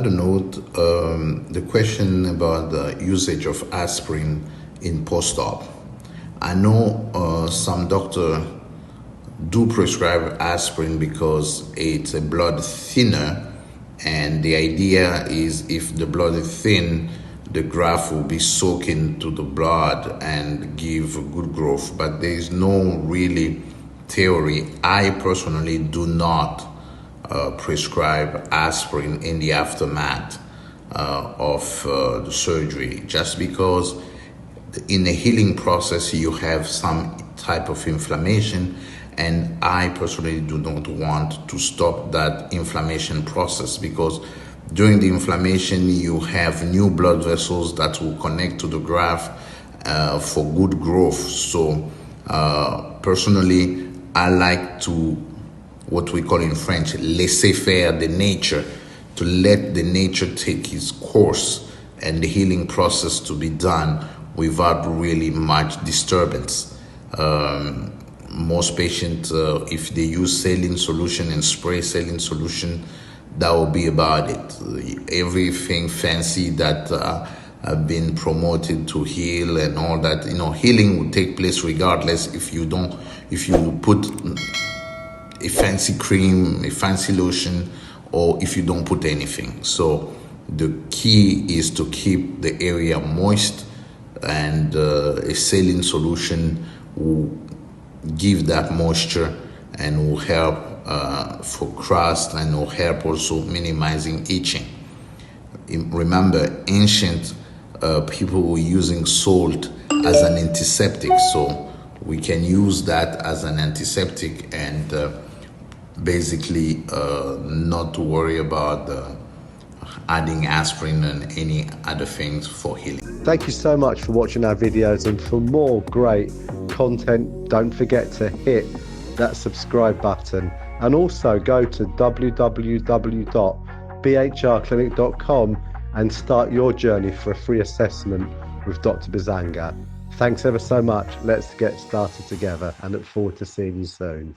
another note, the question about the usage of aspirin in post-op. I know some doctor do prescribe aspirin because it's a blood thinner, and the idea is if the blood is thin, the graft will be soaked into the blood and give good growth. But there is no really theory. I personally do not prescribe aspirin in the aftermath of the surgery, just because in the healing process you have some type of inflammation, and I personally do not want to stop that inflammation process, because during the inflammation you have new blood vessels that will connect to the graft for good growth. So personally, I like to, what we call in French, laisser faire the nature, to let the nature take its course and the healing process to be done without really much disturbance. Most patients, if they use saline solution and spray saline solution, that will be about it. Everything fancy that have been promoted to heal and all that, healing will take place regardless if you put a fancy cream, a fancy lotion, or if you don't put anything. So the key is to keep the area moist, and a saline solution will give that moisture and will help for crust, and will help also minimizing itching. Remember, ancient people were using salt as an antiseptic, so we can use that as an antiseptic and basically not to worry about adding aspirin and any other things for healing. Thank you so much for watching our videos, and for more great content, don't forget to hit that subscribe button, and also go to www.bhrclinic.com and start your journey for a free assessment with Dr. Bisanga. Thanks ever so much. Let's get started together, and look forward to seeing you soon.